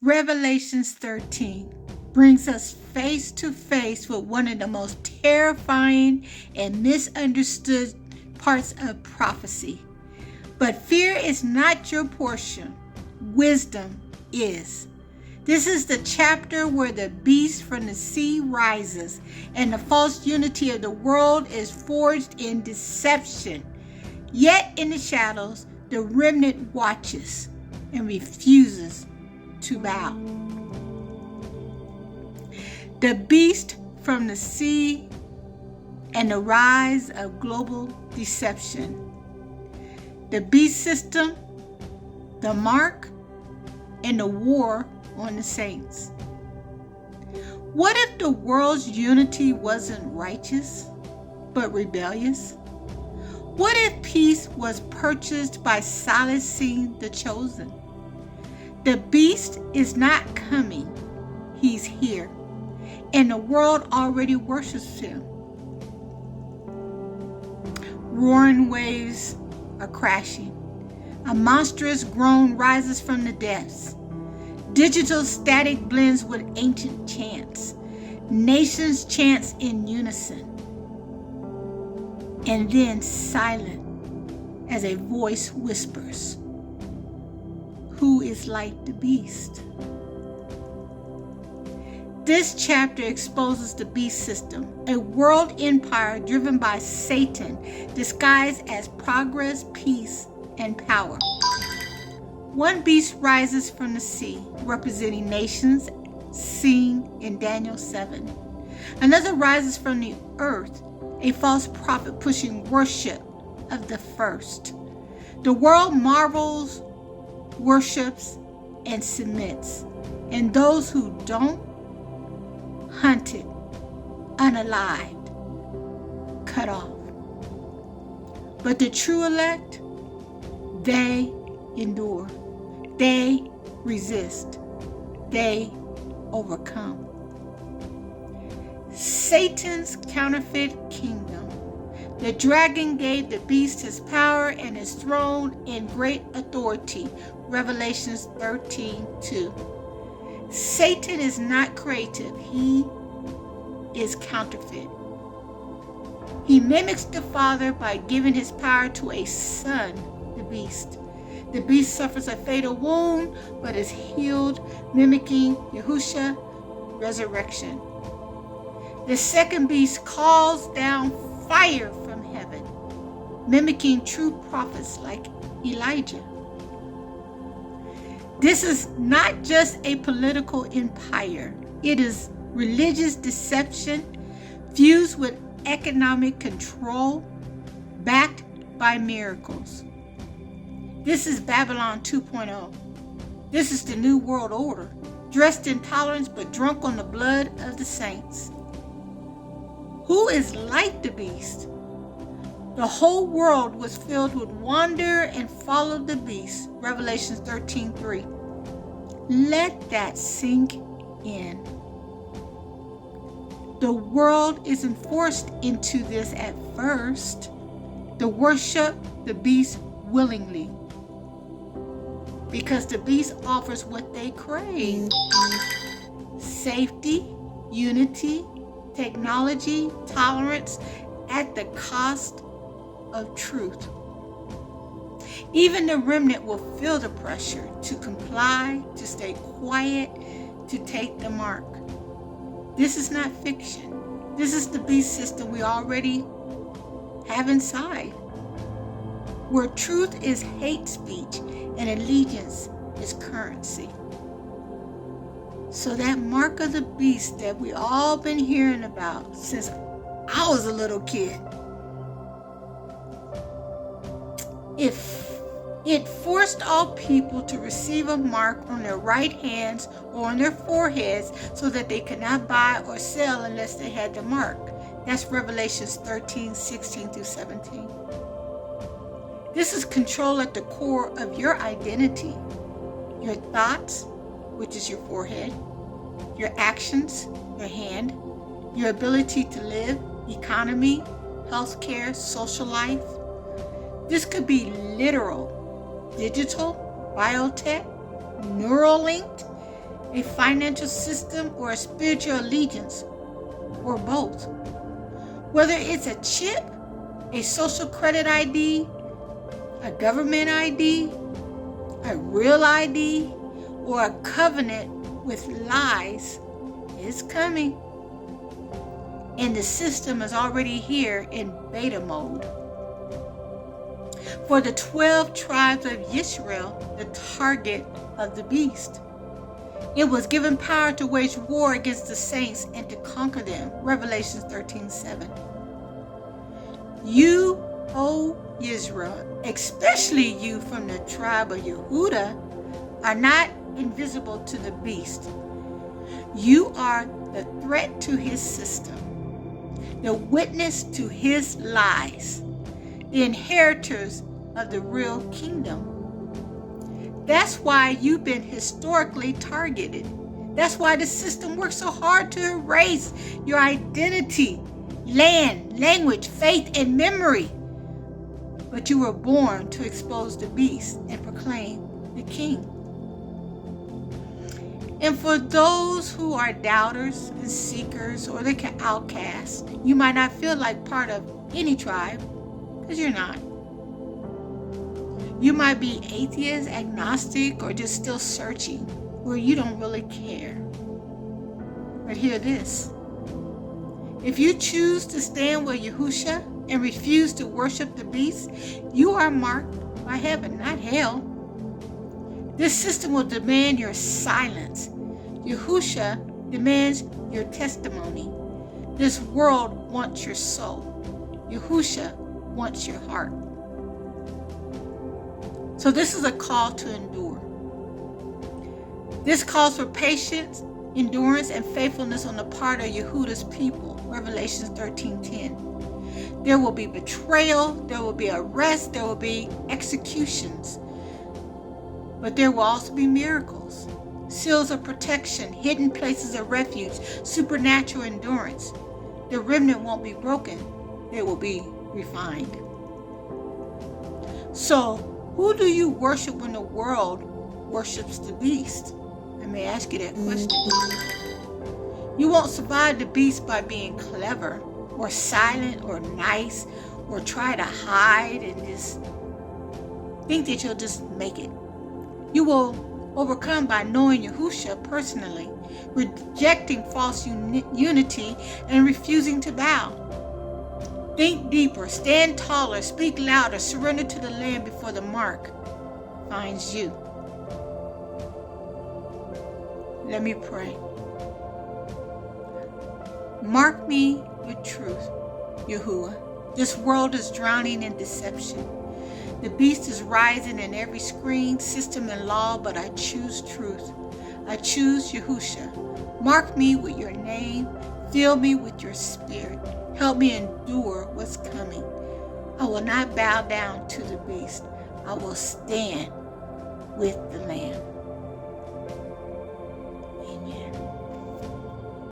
Revelations 13 brings us face to face with one of the most terrifying and misunderstood parts of prophecy. But fear is not your portion, wisdom is. This is the chapter where the beast from the sea rises and the false unity of the world is forged in deception. Yet in the shadows, the remnant watches and refuses to bow. The beast from the sea and the rise of global deception. The beast system, the mark, and the war on the saints. What if the world's unity wasn't righteous, but rebellious? What if peace was purchased by silencing the chosen? The beast is not coming, he's here, and the world already worships him. Roaring waves are crashing. A monstrous groan rises from the depths. Digital static blends with ancient chants. Nations chants in unison. And then silent as a voice whispers, "Who is like the beast?" This chapter exposes the beast system, a world empire driven by Satan, disguised as progress, peace, and power. One beast rises from the sea, representing nations, seen in Daniel 7. Another rises from the earth, a false prophet pushing worship of the first. The world marvels, worships, and submits, and those who don't, hunted, unalived, cut off. But the true elect, they endure, they resist, they overcome. Satan's counterfeit kingdom. The dragon gave the beast his power and his throne in great authority. Revelations 13:2. Satan is not creative, he is counterfeit. He mimics the Father by giving his power to a son, the beast. The beast suffers a fatal wound, but is healed, mimicking Yahushua's resurrection. The second beast calls down fire from heaven, mimicking true prophets like Elijah. This is not just a political empire. It is religious deception fused with economic control, backed by miracles. This is Babylon 2.0. This is the New World Order, dressed in tolerance but drunk on the blood of the saints. Who is like the beast? The whole world was filled with wonder and followed the beast. Revelations 13:3. Let that sink in. The world isn't forced into this at first. They worship the beast willingly, because the beast offers what they crave: safety, unity, technology, tolerance, at the cost of truth. Even the remnant will feel the pressure to comply, to stay quiet, to take the mark. This is not fiction. This is the beast system we already have inside, where truth is hate speech and allegiance is currency. So that mark of the beast that we all been hearing about since I was a little kid, it forced all people to receive a mark on their right hands or on their foreheads so that they could not buy or sell unless they had the mark. That's Revelations 13:16-17. This is control at the core of your identity, your thoughts, which is your forehead, your actions, your hand, your ability to live, economy, healthcare, social life. This could be literal, digital, biotech, neural linked, a financial system, or a spiritual allegiance, or both. Whether it's a chip, a social credit ID, a government ID, a real ID, or a covenant with lies, is coming. And the system is already here in beta mode. For the 12 tribes of Israel, the target of the beast. It was given power to wage war against the saints and to conquer them. Revelation 13:7. You, O Israel, especially you from the tribe of Yehudah, are not invisible to the beast. You are the threat to his system, the witness to his lies, the inheritors of the real kingdom. That's why you've been historically targeted. That's why the system works so hard to erase your identity, land, language, faith, and memory. But you were born to expose the beast and proclaim the king. And for those who are doubters and seekers or the outcasts, you might not feel like part of any tribe, because you're not. You might be atheist, agnostic, or just still searching, where you don't really care. But hear this. If you choose to stand with Yahushua and refuse to worship the beast, you are marked by heaven, not hell. This system will demand your silence. Yahushua demands your testimony. This world wants your soul. Yahushua wants your heart. So this is a call to endure. This calls for patience, endurance, and faithfulness on the part of Yehudah's people. Revelation 13:10. There will be betrayal, there will be arrest, there will be executions. But there will also be miracles, seals of protection, hidden places of refuge, supernatural endurance. The remnant won't be broken, they will be refined. So, who do you worship when the world worships the beast? I may ask you that question. You won't survive the beast by being clever or silent or nice or try to hide and just think that you'll just make it. You will overcome by knowing Yahushua personally, rejecting false unity, and refusing to bow. Think deeper, stand taller, speak louder, surrender to the Lamb before the mark finds you. Let me pray. Mark me with truth, Yahuwah. This world is drowning in deception. The beast is rising in every screen, system, and law, but I choose truth. I choose Yahushua. Mark me with your name. Fill me with your spirit. Help me endure what's coming. I will not bow down to the beast. I will stand with the Lamb. Amen.